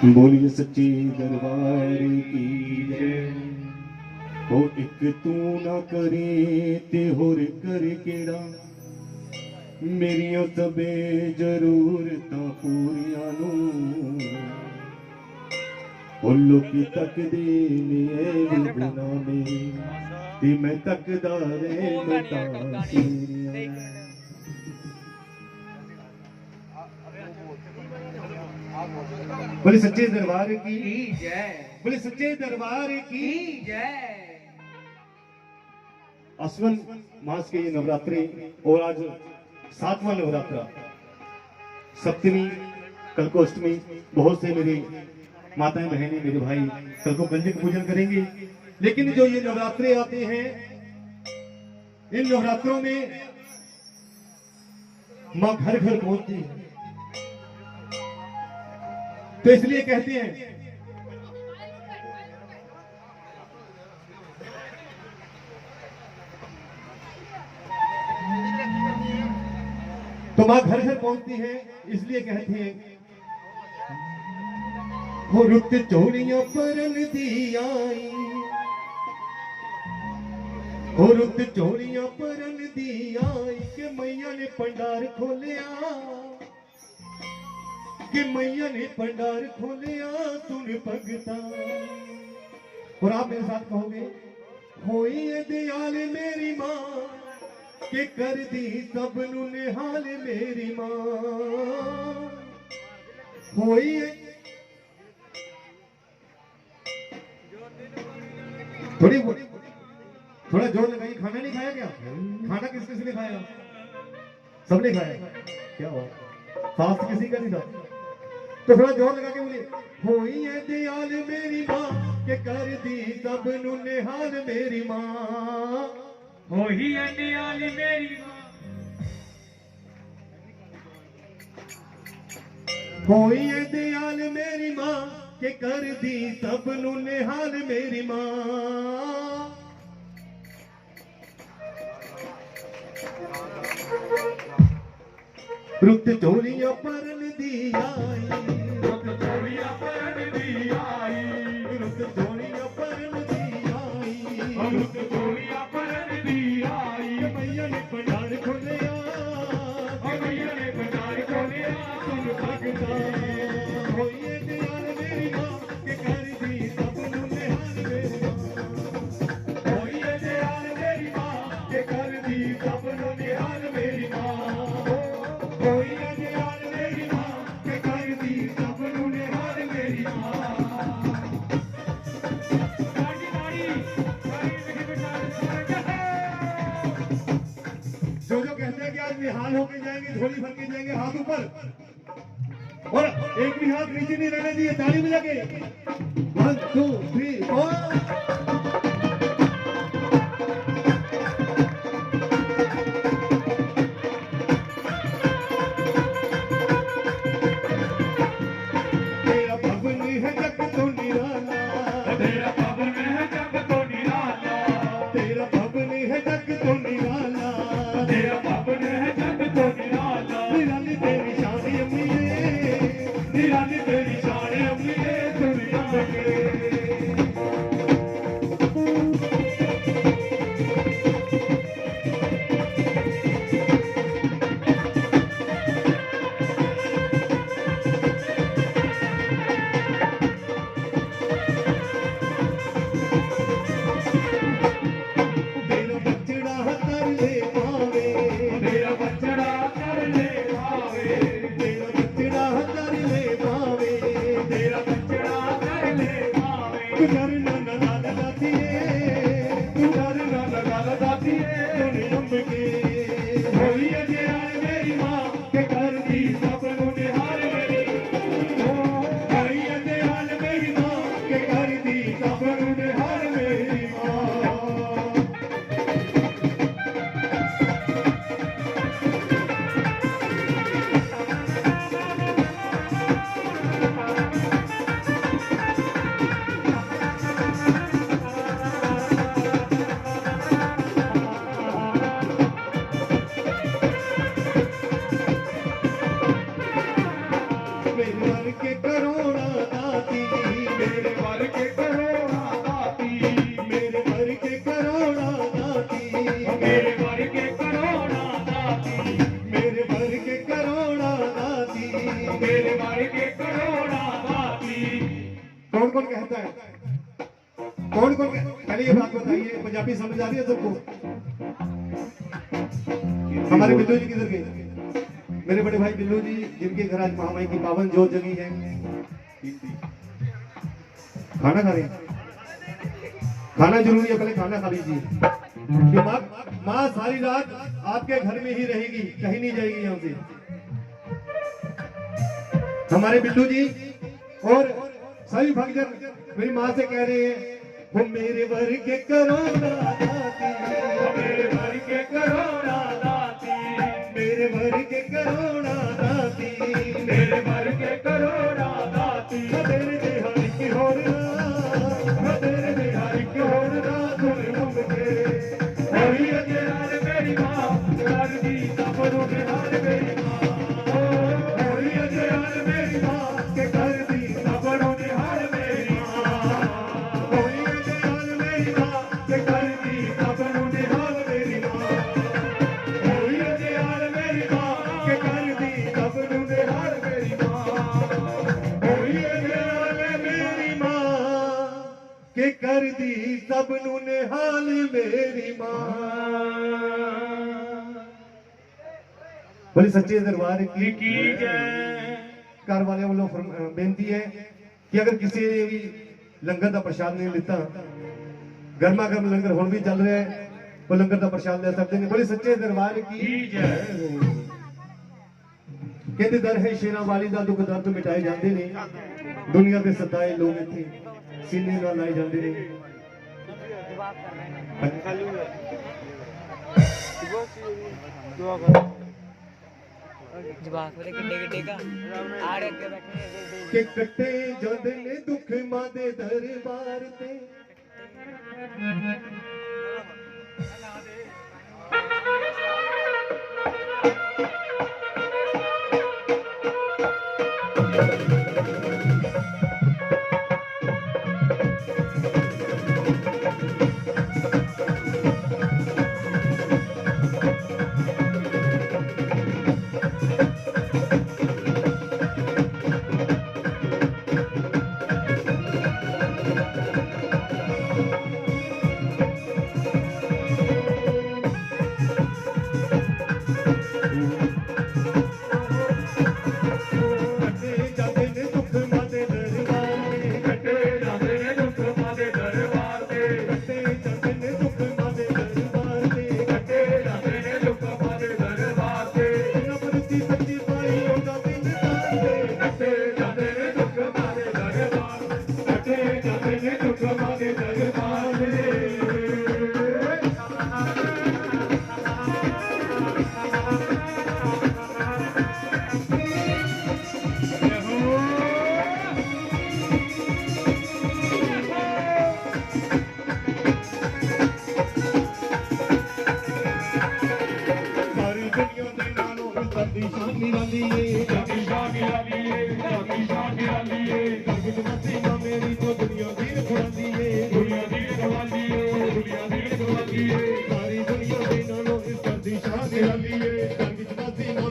बोलिए सच्ची दरबार की जय। हो एक तू ना करे ते होर कर केड़ा, मेरियां सबे जरूरतां पूरियां नूं। ओ लोकी तकदे ने ऐ गुना में, ते मैं तकदा रहमतां तेरियां। बोले सच्चे दरबार की जय। बोले सच्चे दरबार की जय। आसवन मास के ये नवरात्रे और आज 7वां नवरात्रा, सप्तमी, कल को अष्टमी। बहुत से मेरे माताएं बहनें मेरे भाई कल को कंजक पूजन करेंगे। लेकिन जो ये नवरात्रे आते हैं, इन नवरात्रों में मां घर घर पहुंचती है। तो इसलिए कहते हैं तो मां घर घर पहुंचती है, इसलिए कहते हैं हो रुत चोड़ियां परन दी आई, हो रुत चोड़ियां परन दी आई, के मैया ने भंडार खोलिया, कि मैया ने भंडार खोलिया सुन भगता। और आप मेरे साथ कहोगे, होई है दयाल मेरी मां, के कर दी सब नू निहाल मेरी मां। होई है थोड़ा जोर लगाइए। खाना नहीं खाया क्या? खाना किस किस ने खाया? सबने खाया। क्या हुआ? फास्ट किसी का नहीं था? तो थोड़ा जोर लगा के बोलिए, होई है दयाल मेरी मां, के कर दी सब नू निहाल मेरी मां। होई है दयाल मेरी मां, होई है दयाल मेरी मां, के कर दी सब नू निहाल मेरी मां। रुत चोरियां परन दी आई, रुत चोरियां परन दी आई, रुत चोरियां परन दी आई, रुत चोरियां परन दी आई। मैया ने भंडार खोलिया, मैया ने भंडार खोलिया सुन भगता। होई है दयाल मेरी मां, के कर दी सब नू निहाल मेरी मां। होई है दयाल मेरी मां, के कर दी सब नू निहाल मेरी मां। होई है दयाल मेरी मां, के कर दी सब नू निहाल मेरी मां। साड़ी साड़ी साड़ी लिखे बेटा। जो कहते हैं कि आज निहाल होके जाएंगे, झोली भर के जाएंगे, हाथ ऊपर और एक भी हाथ नीचे नहीं रहने दिए। ताली में लगे 1 2 3 4। तेरा भवन है जग तो निराला, तेरा भवन है जग तो निराला, तेरा भवन है जग तो निराला, तेरा भवन है जग तो निराला। निराली तेरी शान अम्मीए, निराली तेरी शान अम्मीए दुनिया के। कौन कहता है? कौन कौन पहले ये बात बताइए, पंजाबी समझ आ रही है सबको? हमारे बिल्लू जी किधर गए? मेरे बड़े भाई बिल्लू जी, जिनके घर आज महामाई की पावन जोत जगी है। खाना खा रहे हैं? खाना जरूरी है, पहले खाना खा लीजिए। माँ सारी रात आपके घर में ही रहेगी, कहीं नहीं जाएगी यहाँ से। हमारे बिल्लू जी और सभी भक्तजन मेरी माँ से कह रहे हैं, वो मेरे वर के करोना दाती, मेरे भर के करोना दाती, मेरे वर के करोना दाती, मेरे भर के करोना दाती, तेरे दिहाड़ी की होरना, तेरे बिहारी की होरना तुम मुमके, होई अजयार मेरी माँ, कर दी सबरू बिहार मेरी माँ, होई अजयार मेरी माँ, के कर दी सबरू बिहार मेरी माँ, होई अजयार मेरी माँ, के कर दी सबरू बिहार मेरी माँ, होई अजयार मेरी माँ, के कर दी सबरू बिहार मेरी माँ, होई अजयार मेरी मेरी माँ के कर दी सब नू निहाल मेरी माँ। बोले सच्चे दरबार की की जय। घर वाले वालों बेनती है कि अगर किसी ने भी लंगर का प्रसाद नहीं लिता, गर्मा गर्म लंगर हुण भी चल रहा है, वो लंगर का प्रसाद ले सकते हैं। बोले सच्चे दरबार की जय। कहते दर है शेरां वाली दा दुख दर्द मिटाए जाते ने, दुनिया के सताए लोग इत्थे सीने नाल लाए जाते ने। जवाब वाले किड्डे किड्डे का आड़े अगे बैठे कि कट्टे जांदे ने दुख मां दे दरबार ते,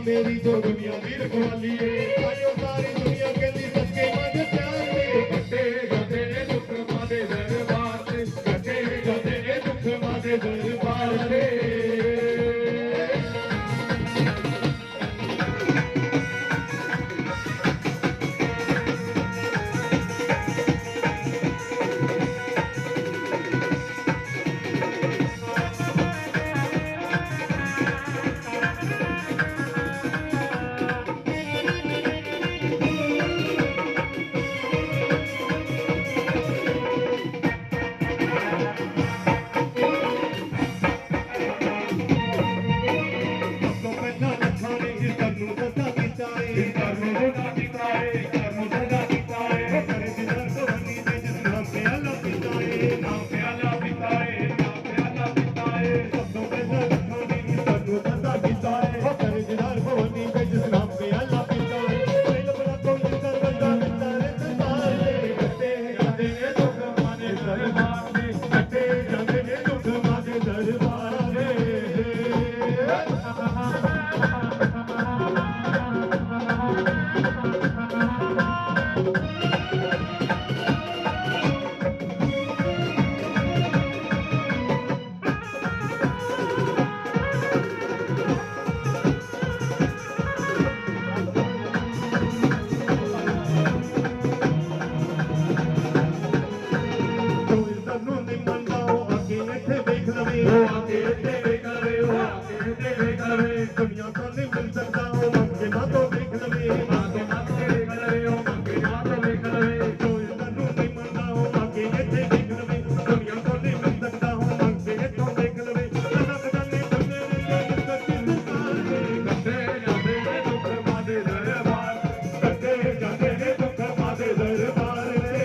मेरी जो दुनिया दी रखवाली है, आयो सारी दुनिया के लिए सच्चे मन प्यार में कटे जाते ने दुख मादे दरबार से, कटे जाते ने दुख मादे दरबार से। मातो देख लवे माते मातो देख लवे ओ मंगे मातो देख लवे कोई तनु नहीं मनदा हो मांगे इथे देख लवे दुनिया को नहीं मिल सकता हो मांगे इथों देख लवे तनक जाने बंदे ने कटे जाते ने दुख मादे दरबार कटे जाते ने दुख मादे दरबार रे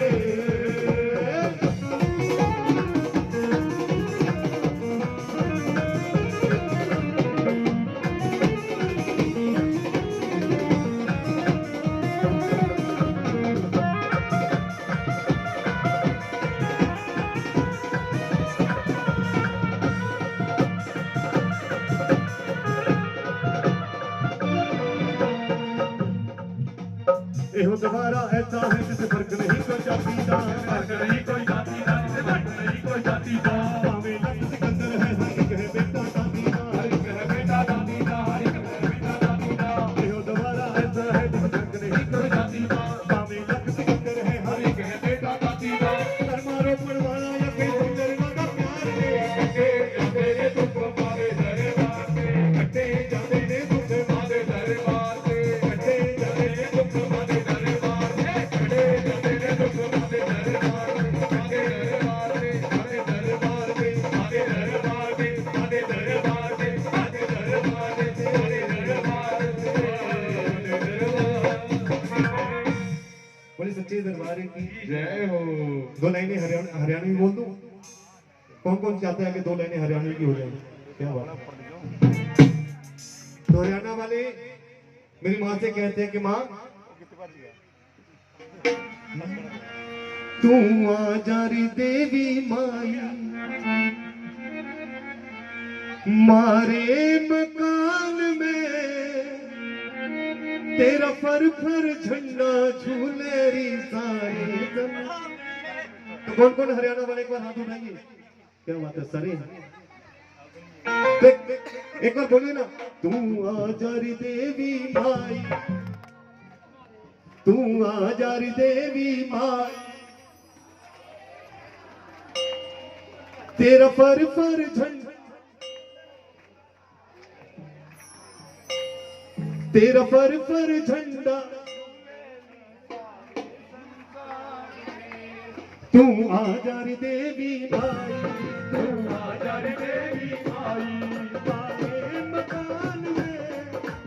एहो दोबारा ऐसा है जिसे फर्क नहीं कोई जाति का फर्क नहीं कोई जाति का जिसे फर्क नहीं कोई जाति का भावे लग सिकंदर है हर एक है बेटा दादी का हर एक है बेटा दादी का हर एक है बेटा दादी का एहो दोबारा ऐसा है जिसे फर्क नहीं कोई जाति का भावे लग सिकंदर है हर हर एक है बेटा दादी का कर मारो परवाना या कहीं सुंदर का प्यार रे कटे जाते ने दुख मादे दरबार पे कटे जाते ने दुख मादे दरबार पे कटे जाते ने दुख मादे दरबार पे कटे जाते ने दुख मादे दरबार पे मादे दरबार पे मादे दरबार पे मादे दरबार पे मादे दरबार पे मादे दरबार पे बड़ी सच्ची दरबार की जय हो दो लाइनें हरियाणवी बोल दूं कौन कौन चाहता है कि दो लाइनें हरियाणवी की हो जाए क्या बात तो हरियाणा वाले मेरी माँ से कहते हैं कि माँ तू आ जारी देवी माई मारे मकान में तेरा फर फर झंडा झूले री सारी जमीन। तो कौन कौन हरियाणा वाले एक बार हाथ उठाइए क्या बात है सरे एक बार बोलिए ना तू आजारी देवी माई तू आजारी देवी माई तेरा फर फर झंडा तेरा फर फर झंडा तू आजारी देवी माई तू आजारी देवी माई तारे मकान में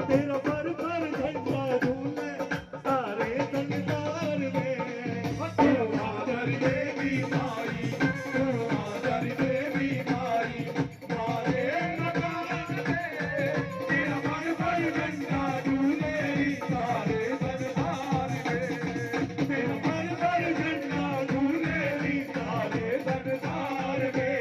तेरा फर फर झंडा झूले सारे संसार में तू आजारी देवी माई तू आजारी देवी माई मारे मकान में तेरा मन भर झंडा झूले सारे संसार में तेरा मन भर झंडा झूले सारे संसार में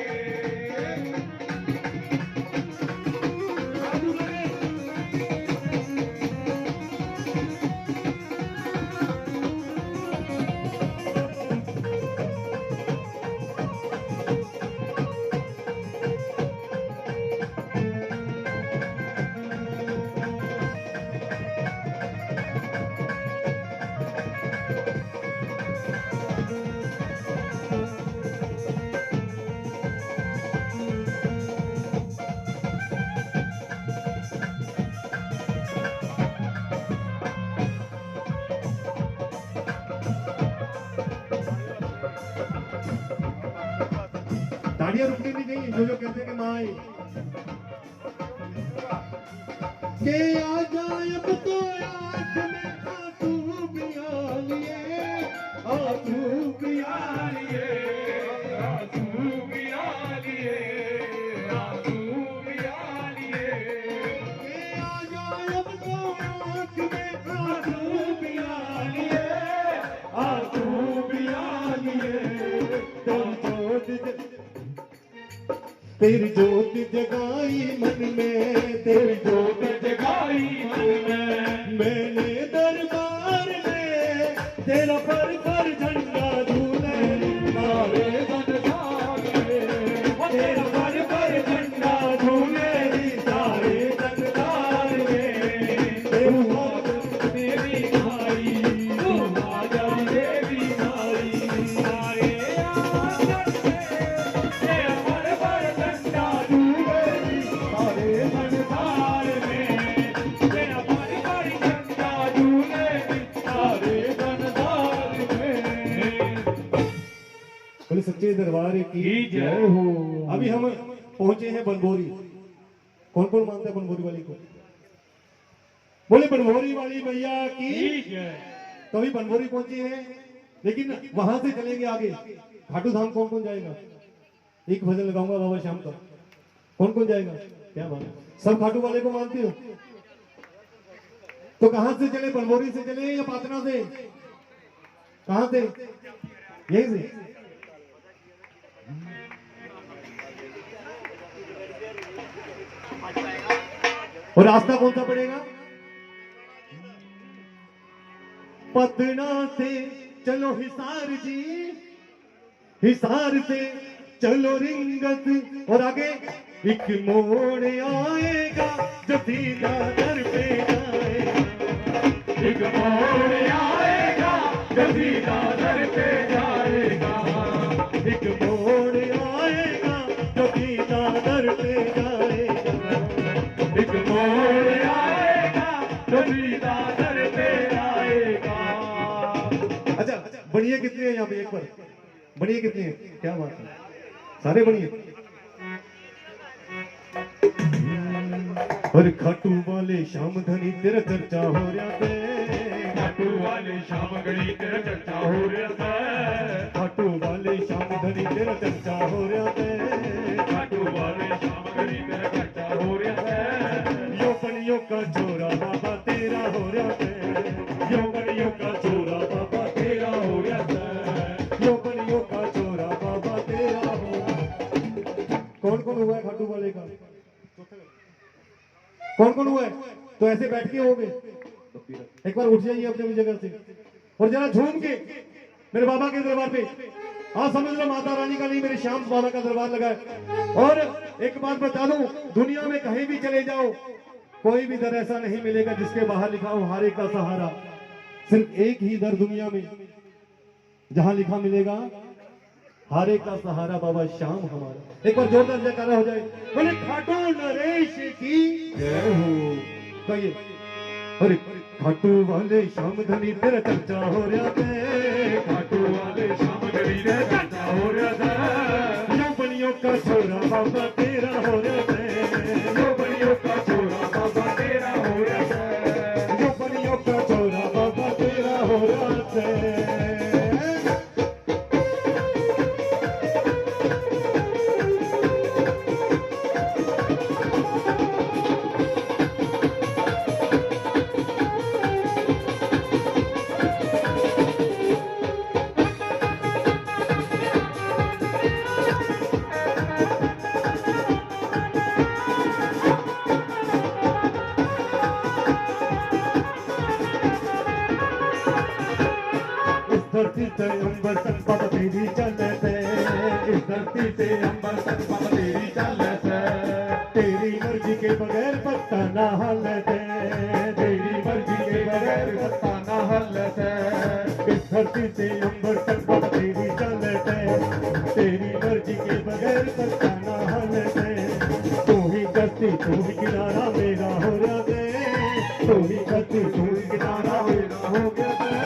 ताड़ियां रुकनी नहीं चाहिए जो कहते हैं कि माँ आई के आ जाए अब तो आँख में आंसू भी आ लिए आंसू भी आ लिए आंसू भी आ लिए आंसू भी आ लिए के आ जाए अब तो आँख में आंसू भी आ लिए आंसू भी आ लिए तेरी जोत जगाई मन में तेरी जोत जगाई मन में मैंने दरबार में तेरा फर फर झंडा झूले मारे संसार में तेरा फर फर झंडा झूले सारे संसार में तू आजारी देवी माई तू आजारी देवी माई सारे आंगन में तेरा फर फर झंडा झूले सारे संसार सच्चे दरबार की की जय हो। अभी हम पहुंचे हैं बनभोरी। कौन कौन मानता है बनभोरी वाली को? बोले बनभोरी वाली मैया की। की जय। तो अभी बनभोरी पहुंचे हैं, लेकिन वहां से चलेंगे आगे। खाटू धाम कौन कौन जाएगा? एक भजन लगाऊंगा बाबा शाम का। कौन कौन जाएगा? क्या बात है, सब खाटू वाले को मानते हो? तो कहां से चले? बनभोरी से चले या पातना से? कहां से? यहीं से। और रास्ता कौन सा पड़ेगा? पटना से चलो हिसार जी, हिसार से चलो रिंगत, और आगे एक मोड़ आएगा जो सीधा दर पे जाएगा। एक मोड़ आएगा जो सीधा दर पे जाएगा। एक मोड़ आएगा जो सीधा दर पे जाएगा। एक मोड़ आएगा जो सीधा दर पे आएगा। अच्छा, बढ़िया कितने हैं यहाँ पे? एक बार बढ़िया कितने हैं? क्या बात है, सारे बढ़िया। और खाटू वाले श्याम धनी तेरा चर्चा हो रहा है। खाटू वाले शाम घड़ी तेरा चर्चा हो रहा है। खाटू वाले श्याम धनी तेरा चर्चा हो रहा है। खाटू वाले शाम घड़ी तेरा चर्चा हो रहा है। यो बनियों का छोरा बाबा तेरा हो रहा है। यो बनियों का छोरा बाबा तेरा हो रहा है। यो बनियों का छोरा बाबा तेरा हो। कौन कौन हुआ है खाटू वाले का? कौन कौन हुआ है? तो ऐसे बैठ के हो गए। एक बार उठ जाइए अपनी जगह से और जरा झूम के मेरे बाबा के दरबार पे। हाँ, समझ लो माता रानी का नहीं, मेरे श्याम बाबा का दरबार लगा है। और एक बात बता दूं, दुनिया में कहीं भी चले जाओ, कोई भी दर ऐसा नहीं मिलेगा जिसके बाहर लिखा हो हारे का सहारा। सिर्फ एक ही दर दुनिया में जहां लिखा मिलेगा हारे का सहारा बाबा श्याम हमारा। एक बार जोरदार जयकारा हो जाए, बोले खाटू नरेश की जय हो। कहिए, अरे खाटू वाले श्याम धनी तेरा चर्चा हो रहा है। खाटू वाले शाम घड़ी तेरा चर्चा हो रहा है। यो बनियों का छोरा बाबा तेरा हो रहा है। यो बनियों का छोरा बाबा तेरा हो रहा है। यो बनियों का छोरा बाबा तेरा हो रहा है। धरती से अंबर तक बाबा तेरी चलते। इस धरती से अंबर तक बाबा तेरी चलते। तेरी मर्जी के बगैर पत्ता ना हलते। तेरी मर्जी के बगैर पत्ता न हलते। इस धरती से अंबर तक बाबा तेरी चलते। तेरी मर्जी के बगैर पत्ता ना हलते। तू ही गति तू ही किनारा मेरा हो रहा है। तू ही गति तू ही किनारा मेरा हो गया है।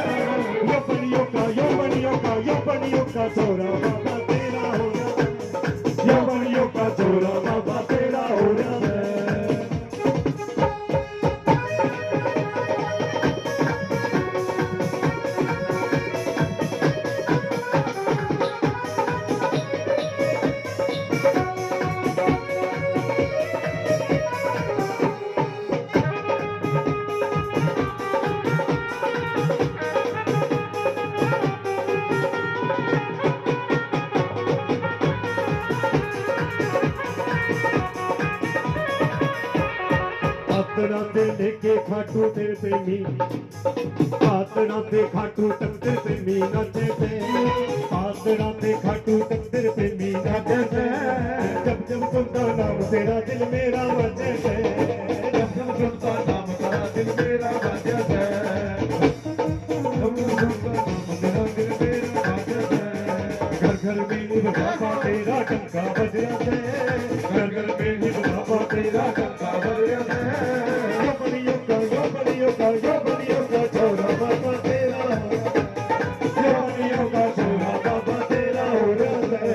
यो बनियों का यो बनियों का यो बनियों का छोरा बाबा तेरा हो रहा है। यो बनियों का छोरा बाबा तेरा हो रहा है। पातना से लेके खाटू तेरे प्रेमी, पातना से खाटू तक तेरे प्रेमी नाचे थे। पातना से खाटू तक तेरे प्रेमी नाचे थे। जब जब सुनता नाम तेरा दिल मेरा बचे थे। जब जब सुनता नाम तेरा दिल मेरा बजे थे। जब जब सुनता नाम तेरा दिल मेरा बजे थे। घर घर में निभ बाबा तेरा टंका बज रहा थे। घर घर में निभ बाबा तेरा टंका बज रहा है। यो बनियों का यो बनियों का यो बनियों का छोरा बाबा तेरा। यो बनियों का छोरा बाबा तेरा हो रहा है।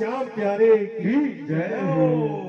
श्याम प्यारे की जय हो।